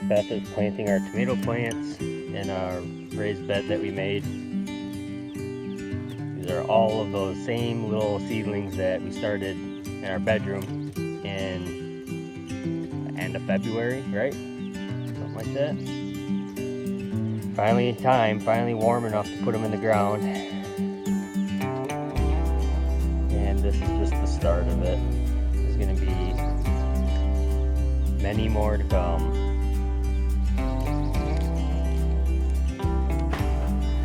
Beth is planting our tomato plants in our raised bed that we made. These are all of those same little seedlings that we started in our bedroom in the end of February, right? Something like that. Finally warm enough to put them in the ground. And this is just the start of it. There's going to be many more to come.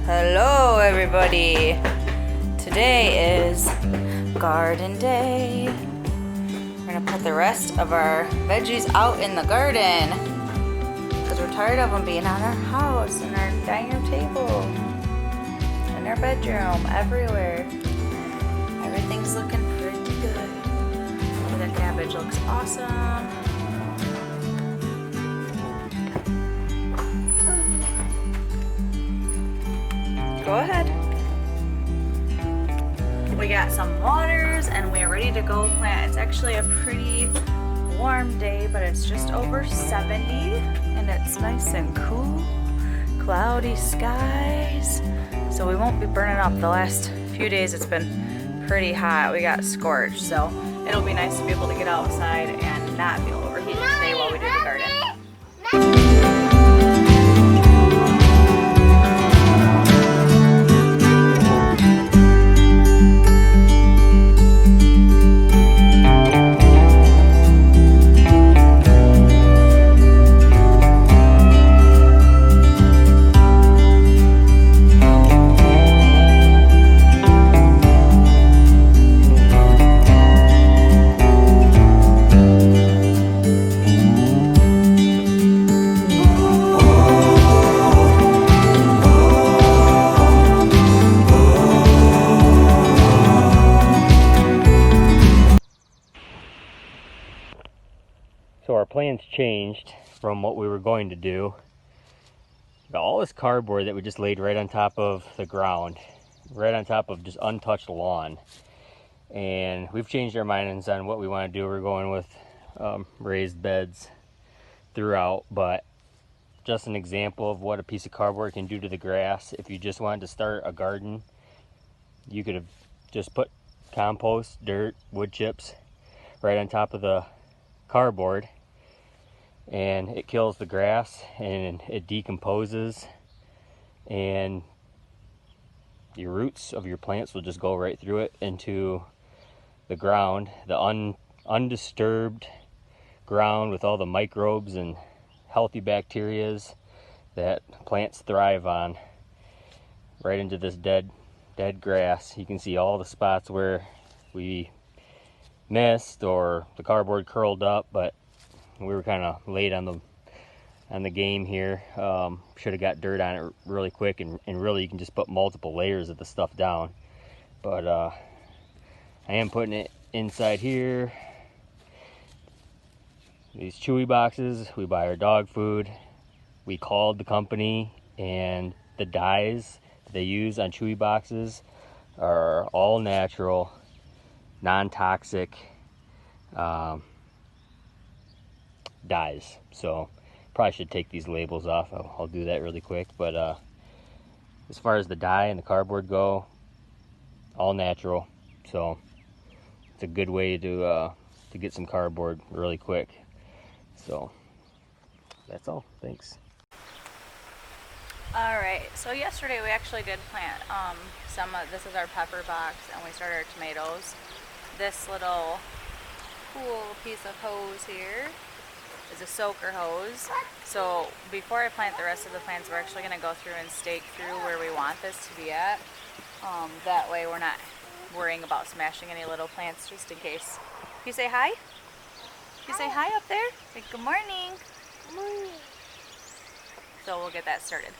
Hello everybody! Today is garden day. We're gonna put the rest of our veggies out in the garden because we're tired of them being on our house and our dining room table, in our bedroom, everywhere. Everything's looking pretty good. The cabbage looks awesome. Go ahead. We got some waters and we're ready to go plant. It's actually a pretty warm day, but it's just over 70 and it's nice and cool. Cloudy skies. So we won't be burning up. The last few days it's been pretty hot. We got scorched, so it'll be nice to be able to get outside and not feel overheated today while we do the garden. So our plans changed from what we were going to do. Got all this cardboard that we just laid right on top of the ground, right on top of just untouched lawn. And we've changed our minds on what we want to do. We're going with raised beds throughout, but just an example of what a piece of cardboard can do to the grass. If you just wanted to start a garden, you could have just put compost, dirt, wood chips right on top of the cardboard, and it kills the grass and it decomposes, and your roots of your plants will just go right through it into the ground, the undisturbed ground with all the microbes and healthy bacterias that plants thrive on, right into this dead grass. You can see all the spots where we missed or the cardboard curled up, but we were kind of late on the game here. Should have got dirt on it really quick, and really you can just put multiple layers of the stuff down, but I am putting it inside here. These Chewy boxes, we buy our dog food. We called the company, and the dyes that they use on Chewy boxes are all natural, non-toxic dyes. So probably should take these labels off. I'll do that really quick. But as far as the dye and the cardboard go, all natural. So it's a good way to get some cardboard really quick. So that's all. Thanks. Alright, so yesterday we actually did plant this is our pepper box, and we started our tomatoes. This little cool piece of hose here is a soaker hose. So before I plant the rest of the plants, we're actually going to go through and stake through where we want this to be at. That way we're not worrying about smashing any little plants, just in case. You say hi? You say hi up there? Say good morning. Good morning. So we'll get that started.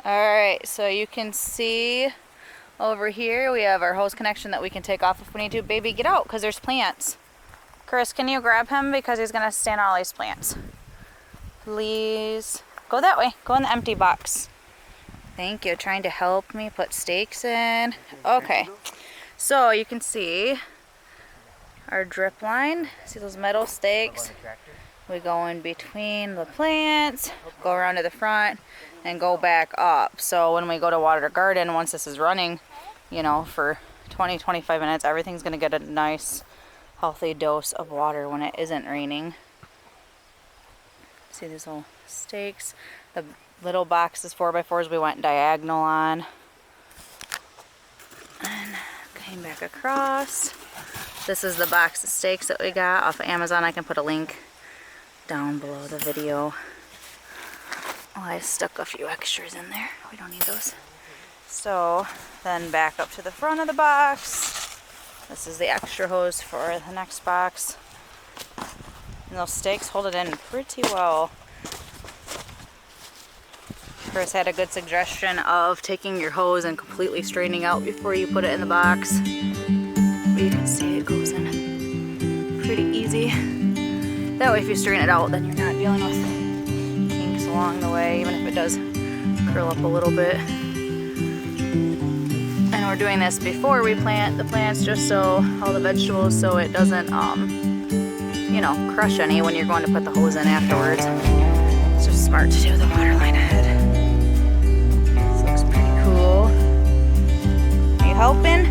Alright, so you can see over here we have our hose connection that we can take off if we need to. Baby, get out, because there's plants. Chris, can you grab him, because he's going to stand on all these plants. Please. Go that way. Go in the empty box. Thank you. Trying to help me put stakes in. Okay. So you can see our drip line. See those metal stakes? We go in between the plants, go around to the front, and go back up. So when we go to water the garden, once this is running, you know, for 20-25 minutes, everything's gonna get a nice healthy dose of water when it isn't raining. See these little stakes? The little boxes 4x4s we went diagonal on. And came back across. This is the box of stakes that we got off of Amazon. I can put a link down below the video. Oh, I stuck a few extras in there. We don't need those. So then back up to the front of the box. This is the extra hose for the next box. And those stakes hold it in pretty well. Chris had a good suggestion of taking your hose and completely straightening out before you put it in the box. But you can see it goes in pretty easy. That way if you straighten it out, then you're not dealing with kinks along the way, even if it does curl up a little bit. And we're doing this before we plant the plants, just so all the vegetables, so it doesn't, you know, crush any when you're going to put the hose in afterwards. It's just smart to do the water line ahead. This looks pretty cool. Are you helping?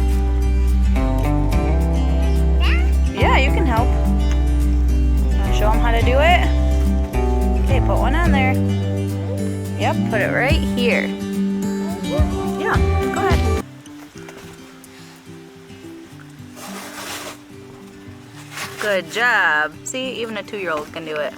Yeah, you can help. Want to show them how to do it? Okay, put one on there. Yep, put it right here. Yeah, go ahead. Good job. See, even a 2-year-old can do it.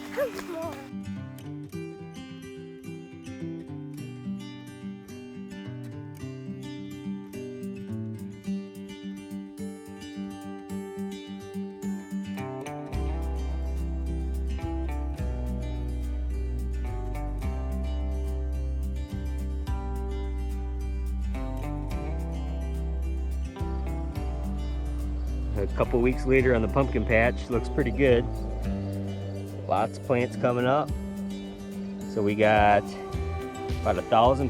A couple weeks later on the pumpkin patch, looks pretty good. Lots of plants coming up. So we got about 1,000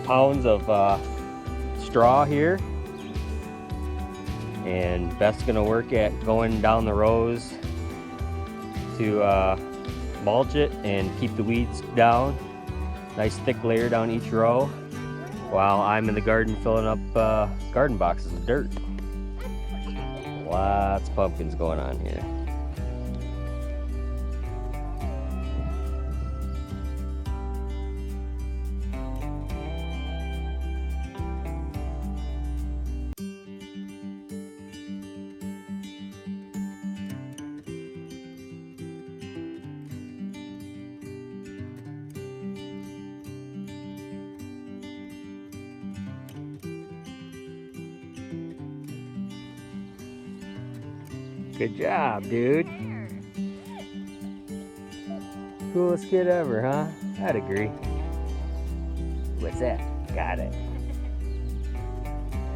pounds of straw here. And Beth's gonna work at going down the rows to mulch it and keep the weeds down. Nice thick layer down each row, while I'm in the garden filling up garden boxes of dirt. Lots of pumpkins going on here. Good job, dude. Coolest kid ever, huh? I'd agree. What's that? Got it.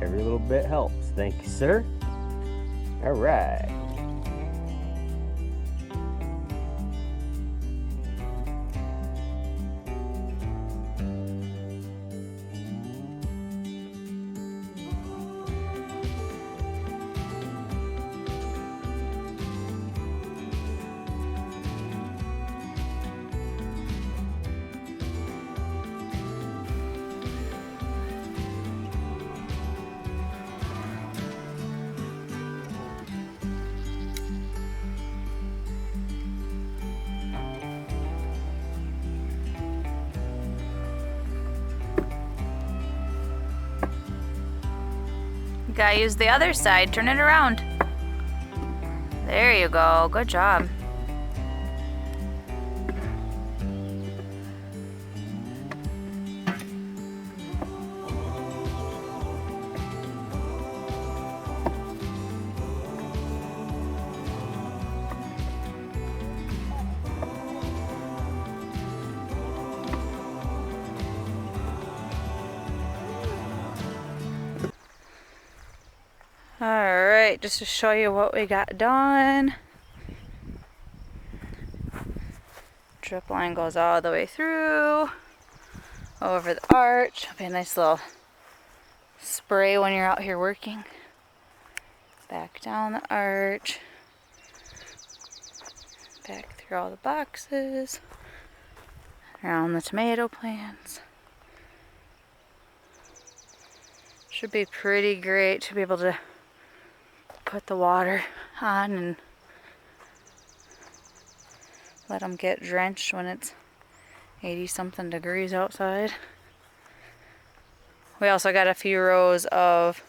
Every little bit helps. Thank you, sir. All right. Gotta use the other side, turn it around. There you go, good job. Alright, just to show you what we got done. Drip line goes all the way through, over the arch. It'll be a nice little spray when you're out here working. Back down the arch. back through all the boxes, around the tomato plants. Should be pretty great to be able to put the water on and let them get drenched when it's 80 something degrees outside. We also got a few rows of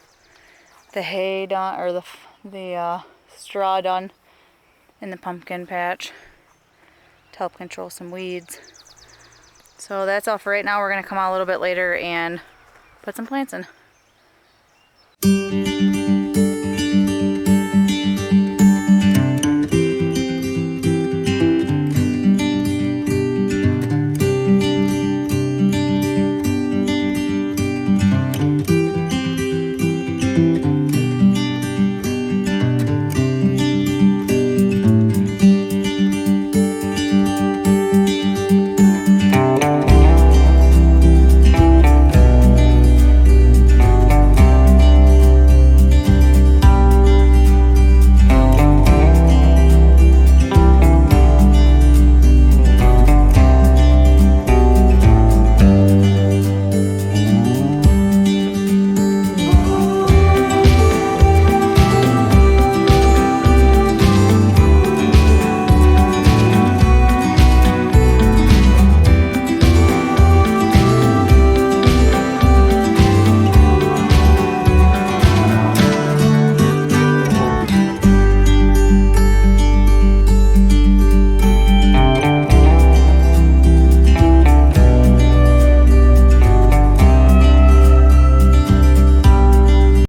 the hay done, or the straw done in the pumpkin patch to help control some weeds. So that's all for right now. We're gonna come out a little bit later and put some plants in.